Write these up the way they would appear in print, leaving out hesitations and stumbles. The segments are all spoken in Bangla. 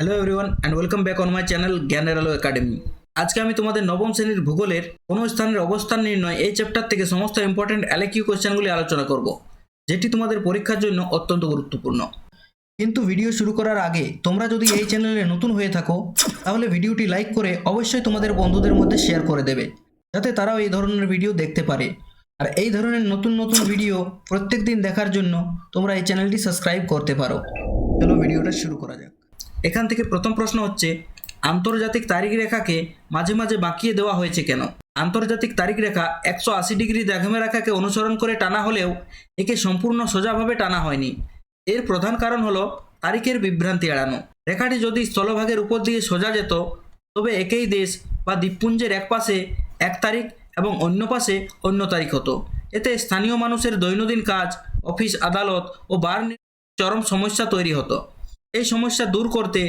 Hello everyone and welcome back on my channel জ্ঞানের আলো একাডেমি। আজকে আমি তোমাদের নবম শ্রেণীর ভূগোলের কোনো স্থানের অবস্থান নির্ণয় এই চ্যাপ্টার থেকে সমস্ত ইম্পর্টেন্ট এলকিউ কোয়েশ্চেনগুলি আলোচনা করব, যেটি তোমাদের পরীক্ষার জন্য অত্যন্ত গুরুত্বপূর্ণ। কিন্তু ভিডিও শুরু করার আগে তোমরা যদি এই চ্যানেলে নতুন হয়ে থাকো তাহলে ভিডিওটি লাইক করে অবশ্যই তোমাদের বন্ধুদের মধ্যে শেয়ার করে দেবে, যাতে তারাও এই ধরনের ভিডিও দেখতে পারে। আর এই ধরনের নতুন নতুন ভিডিও প্রত্যেক দিন দেখার জন্য তোমরা এই চ্যানেলটি সাবস্ক্রাইব করতে পারো। চলো ভিডিওটা শুরু করা যাক। এখান থেকে প্রথম প্রশ্ন হচ্ছে, আন্তর্জাতিক তারিখ রেখাকে মাঝে মাঝে বাঁকিয়ে দেওয়া হয়েছে কেন? আন্তর্জাতিক তারিখ রেখা 180 ডিগ্রি দ্রাঘিমারেখাকে অনুসরণ করে টানা হলেও একে সম্পূর্ণ সোজাভাবে টানা হয়নি। এর প্রধান কারণ হলো তারিখের বিভ্রান্তি এড়ানো। রেখাটি যদি স্থলভাগের উপর দিয়ে সোজা যেত তবে একই দেশ বা দ্বীপপুঞ্জের এক পাশে এক তারিখ এবং অন্য পাশে অন্য তারিখ হতো। এতে স্থানীয় মানুষের দৈনন্দিন কাজ, অফিস, আদালত ও বার চরম সমস্যা তৈরি হতো। এই সমস্যা দূর করতে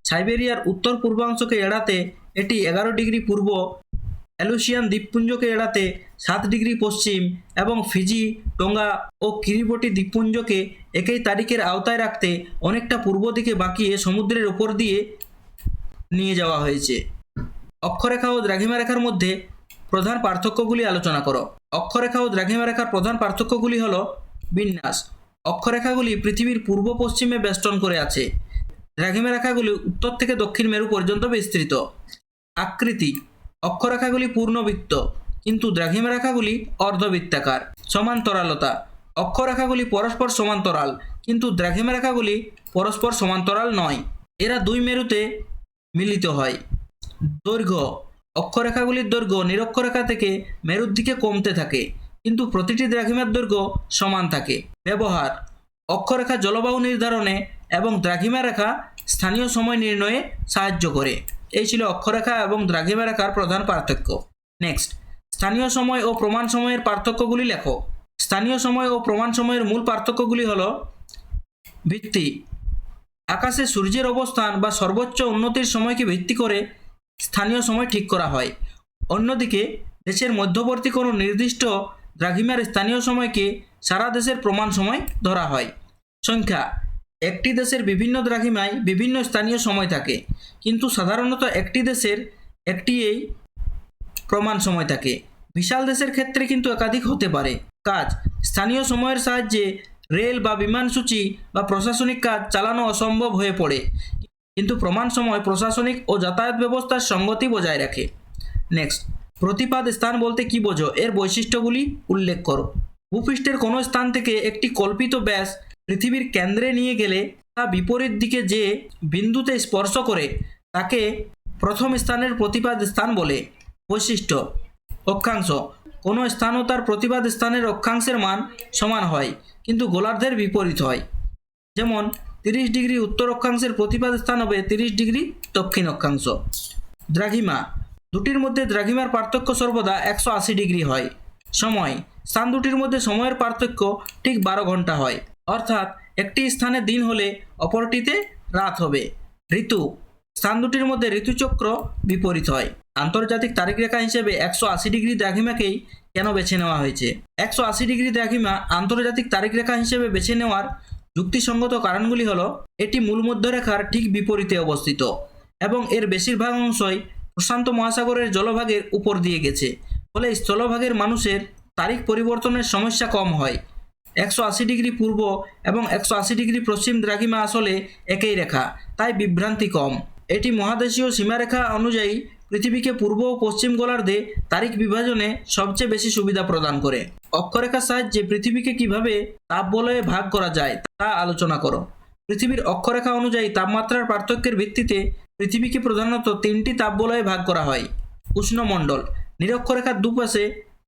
সাইবেরিয়ার উত্তর পূর্বাংশকে এড়াতে এটি 11 ডিগ্রি পূর্ব, অ্যালুসিয়ান দ্বীপপুঞ্জকে এড়াতে 7 ডিগ্রি পশ্চিম এবং ফিজি, টোঙ্গা ও কিরিবটি দ্বীপপুঞ্জকে একই তারিখের আওতায় রাখতে অনেকটা পূর্ব দিকে বাঁকিয়ে সমুদ্রের উপর দিয়ে নিয়ে যাওয়া হয়েছে। অক্ষরেখা ও দ্রাঘিমারেখার মধ্যে প্রধান পার্থক্যগুলি আলোচনা করো। অক্ষরেখা ও দ্রাঘিমারেখার প্রধান পার্থক্যগুলি হল বিন্যাস। অক্ষরেখাগুলি পৃথিবীর পূর্ব পশ্চিমে বেষ্টন করে আছে। দ্রাঘিমারেখাগুলি উত্তর থেকে দক্ষিণ মেরু পর্যন্ত বিস্তৃত। আকৃতি: অক্ষরেখাগুলি পূর্ণবৃত্ত কিন্তু দ্রাঘিমারেখাগুলি অর্ধবৃত্তাকার। সমান্তরালতা: অক্ষরেখাগুলি পরস্পর সমান্তরাল কিন্তু দ্রাঘিমারেখাগুলি পরস্পর সমান্তরাল নয়, এরা দুই মেরুতে মিলিত হয়। দৈর্ঘ্য: অক্ষরেখাগুলির দৈর্ঘ্য নিরক্ষরেখা থেকে মেরুর দিকে কমতে থাকে কিন্তু প্রতিটি দ্রাঘিমার দৈর্ঘ্য সমান থাকে। ব্যবহার: অক্ষরেখা জলবায়ু নির্ধারণে এবং দ্রাঘিমারেখা স্থানীয় সময় নির্ণয়ে সাহায্য করে। এই ছিল অক্ষরেখা এবং দ্রাঘিমারেখার প্রধান পার্থক্য। নেক্সট, স্থানীয় সময় ও প্রমাণ সময়ের পার্থক্যগুলি লেখো। স্থানীয় সময় ও প্রমাণ সময়ের মূল পার্থক্যগুলি হল: ভিত্তি: আকাশে সূর্যের অবস্থান বা সর্বোচ্চ উন্নতির সময়কে ভিত্তি করে স্থানীয় সময় ঠিক করা হয়। অন্যদিকে দেশের মধ্যবর্তী কোনো নির্দিষ্ট দ্রাঘিমার স্থানীয় সময়কে সারা দেশের প্রমাণ সময় ধরা হয়। সংখ্যা: একটি দেশের বিভিন্ন দ্রাঘিমায় বিভিন্ন স্থানীয় সময় থাকে, কিন্তু সাধারণত একটি দেশের একটিই প্রমাণ সময় থাকে। বিশাল দেশের ক্ষেত্রে কিন্তু একাধিক হতে পারে। কাজ: স্থানীয় সময়ের সাহায্যে রেল বা বিমান সূচি বা প্রশাসনিক কাজ চালানো অসম্ভব হয়ে পড়ে, কিন্তু প্রমাণ সময় প্রশাসনিক ও যাতায়াত ব্যবস্থার সঙ্গতি বজায় রাখে। নেক্সট, প্রতিপাদ স্থান বলতে কী বোঝো, এর বৈশিষ্ট্যগুলি উল্লেখ করো। ভূপৃষ্ঠের কোনো স্থান থেকে একটি কল্পিত ব্যাস পৃথিবীর কেন্দ্রে নিয়ে গেলে তা বিপরীত দিকে যে বিন্দুতে স্পর্শ করে তাকে প্রথম স্থানের প্রতিপাদ স্থান বলে। বৈশিষ্ট্য: অক্ষাংশ: কোনো স্থান ও তার প্রতিপাদ স্থানের অক্ষাংশের মান সমান হয় কিন্তু গোলার্ধের বিপরীত হয়। যেমন 30 ডিগ্রি উত্তর অক্ষাংশের প্রতিপাদ স্থান হবে 30 ডিগ্রি দক্ষিণ অক্ষাংশ। দ্রাঘিমা: দুটির মধ্যে দ্রাঘিমার পার্থক্য সর্বদা 180 ডিগ্রি হয়। সময়: স্থান দুটির মধ্যে সময়ের পার্থক্য ঠিক 12 ঘন্টা হয়, অর্থাৎ একটি স্থানে দিন হলে অপরটিতে রাত হবে। ঋতু: স্থান দুটির মধ্যে ঋতুচক্র বিপরীত হয়। আন্তর্জাতিক তারিখ রেখা হিসেবে 180 ডিগ্রি দ্রাঘিমাকেই কেন বেছে নেওয়া হয়েছে? 180 ডিগ্রি দ্রাঘিমা আন্তর্জাতিক তারিখ রেখা হিসেবে বেছে নেওয়ার যুক্তিসঙ্গত কারণগুলি হলো: এটি মূল মধ্যরেখার ঠিক বিপরীতে অবস্থিত এবং এর বেশিরভাগ অংশই প্রশান্ত মহাসাগরের জলভাগের উপর দিয়ে গেছে, ফলে স্থলভাগের মানুষের তারিখ পরিবর্তনের সমস্যা কম হয়। 180 ডিগ্রি পূর্ব এবং 180 ডিগ্রি পশ্চিম দ্রাঘিমা আসলে একই রেখা, তাই বিভ্রান্তি কম। এটি মহাদেশীয় সীমারেখা অনুযায়ী পৃথিবীকে পূর্ব ও পশ্চিম গোলার্ধে তারিখ বিভাজনে সবচেয়ে বেশি সুবিধা প্রদান করে। অক্ষরেখার সাহায্যে পৃথিবীকে কিভাবে তাপবলয়ে ভাগ করা যায় তা আলোচনা করো। পৃথিবীর অক্ষরেখা অনুযায়ী তাপমাত্রার পার্থক্যের ভিত্তিতে পৃথিবীকে প্রধানত 3টি তাপবলয়ে ভাগ করা হয়। উষ্ণমণ্ডল: নিরক্ষরেখার দুপাশে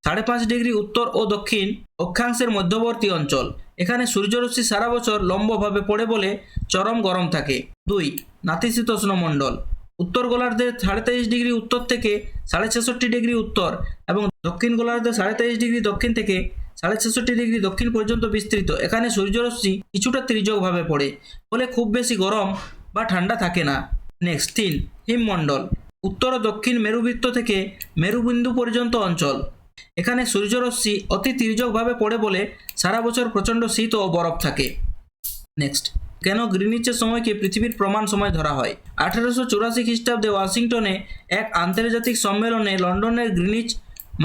5.5 ডিগ্রি উত্তর ও দক্ষিণ অক্ষাংশের মধ্যবর্তী অঞ্চল। এখানে সূর্যরশ্মি সারা বছর লম্বভাবে পড়ে বলে চরম গরম থাকে। 2. নাতিশীতোষ্ণ মণ্ডল: উত্তর গোলার্ধের 23.5 ডিগ্রি উত্তর থেকে 66.5 ডিগ্রি উত্তর এবং দক্ষিণ গোলার্ধের 23.5 ডিগ্রি দক্ষিণ থেকে 66.5 ডিগ্রি দক্ষিণ পর্যন্ত বিস্তৃত। এখানে সূর্যরশ্মি কিছুটা তির্যকভাবে পড়ে, ফলে খুব বেশি গরম বা ঠান্ডা থাকে না। নেক্সট, 3. হিমমণ্ডল: উত্তর ও দক্ষিণ মেরুবৃত্ত থেকে মেরুবিন্দু পর্যন্ত অঞ্চল। এখানে সূর্যরশ্মি অতি তির্যকভাবে পড়ে বলে সারা বছর প্রচণ্ড শীত ও বরফ থাকে। নেক্সট, কেন গ্রিনিচের সময়কে পৃথিবীর প্রমাণ সময় ধরা হয়? 1884 খ্রিস্টাব্দে ওয়াশিংটনে এক আন্তর্জাতিক সম্মেলনে লন্ডনের গ্রিনিচ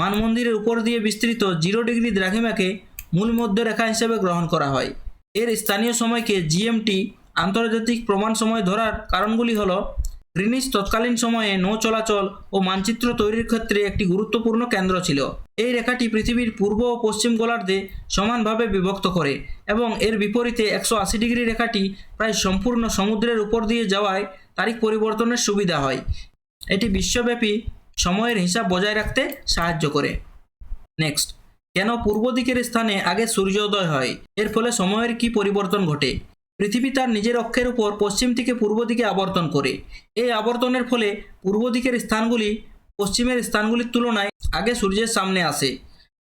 মানমন্দিরের উপর দিয়ে বিস্তৃত 0 ডিগ্রি দ্রাঘিমাকে মূল মধ্যরেখা হিসেবে গ্রহণ করা হয়। এর স্থানীয় সময়কে জিএমটি আন্তর্জাতিক প্রমাণ সময় ধরার কারণগুলি হল গ্রিনিচ তৎকালীন সময়ে নৌ চলাচল ও মানচিত্র তৈরির ক্ষেত্রে একটি গুরুত্বপূর্ণ কেন্দ্র ছিল। এই রেখাটি পৃথিবীর পূর্ব ও পশ্চিম গোলার্ধে সমানভাবে বিভক্ত করে এবং এর বিপরীতে 180 ডিগ্রি রেখাটি প্রায় সম্পূর্ণ সমুদ্রের উপর দিয়ে যাওয়ায় তারিখ পরিবর্তনের সুবিধা হয়। এটি বিশ্বব্যাপী সময়ের হিসাব বজায় রাখতে সাহায্য করে। নেক্সট, কেন পূর্ব দিকের স্থানে আগে সূর্যোদয় হয়? এর ফলে সময়ের কি পরিবর্তন ঘটে? পৃথিবী তার নিজের অক্ষের উপর পশ্চিম থেকে পূর্ব দিকে আবর্তন করে। এই আবর্তনের ফলে পূর্ব দিকের স্থানগুলি পশ্চিমের স্থানগুলির তুলনায় আগে সূর্যের সামনে আসে।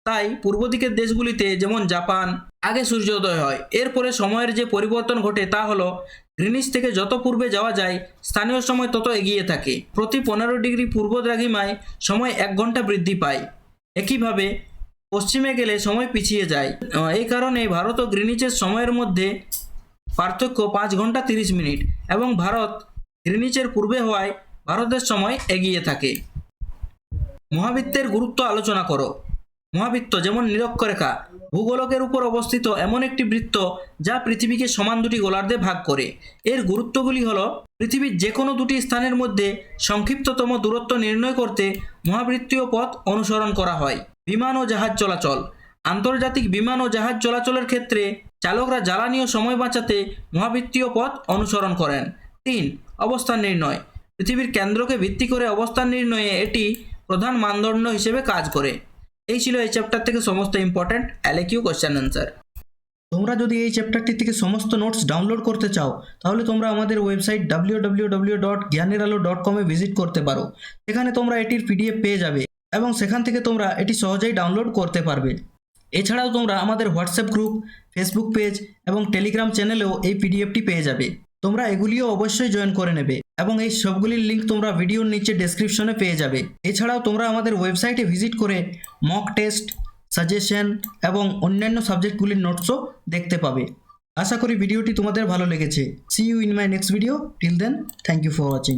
তাই পূর্ব দিকের দেশগুলিতে যেমন জাপান আগে সূর্যোদয় হয়। এর ফলে সময়ের যে পরিবর্তন ঘটে তা হলো গ্রিনিচ থেকে যত পূর্বে যাওয়া যায় স্থানীয় সময় তত এগিয়ে থাকে। প্রতি 15 ডিগ্রি পূর্ব দ্রাঘিমায় সময় 1 ঘন্টা বৃদ্ধি পায়। একইভাবে পশ্চিমে গেলে সময় পিছিয়ে যায়। এই কারণে ভারত ও গ্রিনিচের সময়ের মধ্যে পার্থক্য 5 ঘন্টা 30 মিনিট এবং ভারত গ্রিনিচের পূর্বে হওয়ায় ভারতের সময় এগিয়ে থাকে। মহাবৃত্তের গুরুত্ব আলোচনা করো। মহাবৃত্ত যেমন নিরক্ষরেখা ভূগোলকের উপর অবস্থিত এমন একটি বৃত্ত যা পৃথিবীকে সমান দুটি গোলার্ধে ভাগ করে। এর গুরুত্বগুলি হল পৃথিবীর যে কোনো দুটি স্থানের মধ্যে সংক্ষিপ্ততম দূরত্ব নির্ণয় করতে মহাবৃত্তীয় পথ অনুসরণ করা হয়। বিমান ও জাহাজ চলাচল। আন্তর্জাতিক বিমান ও জাহাজ চলাচলের ক্ষেত্রে চালকরা জ্বালানি ও সময় বাঁচাতে মহাবৃত্তীয় পথ অনুসরণ করেন। 3. অবস্থান নির্ণয়। পৃথিবীর কেন্দ্রকে ভিত্তি করে অবস্থান নির্ণয়ে এটি প্রধান মানদণ্ড হিসেবে কাজ করে। এই ছিল এই চ্যাপ্টার থেকে সমস্ত ইম্পর্ট্যান্ট এলকিউ কোশ্চেন অ্যান্সার। তোমরা যদি এই চ্যাপ্টারটি থেকে সমস্ত নোটস ডাউনলোড করতে চাও তাহলে তোমরা আমাদের ওয়েবসাইট www.gyaniralo.com এ ভিজিট করতে পারো। সেখানে তোমরা এটির পিডিএফ পেয়ে যাবে এবং সেখান থেকে তোমরা এটি সহজেই ডাউনলোড করতে পারবে। এছাড়াও তোমরা আমাদের হোয়াটসঅ্যাপ গ্রুপ, ফেসবুক পেজ এবং টেলিগ্রাম চ্যানেলেও এই পিডিএফটি পেয়ে যাবে। তোমরা এগুলিও অবশ্যই জয়েন করে নেবে এবং এই সবগুলির লিঙ্ক তোমরা ভিডিওর নিচে ডেসক্রিপশনে পেয়ে যাবে। এছাড়াও তোমরা আমাদের ওয়েবসাইটে ভিজিট করে মক টেস্ট, সাজেশন এবং অন্যান্য সাবজেক্টগুলির নোটসও দেখতে পাবে। আশা করি ভিডিওটি তোমাদের ভালো লেগেছে। See you in my next video. Till then, thank you for watching.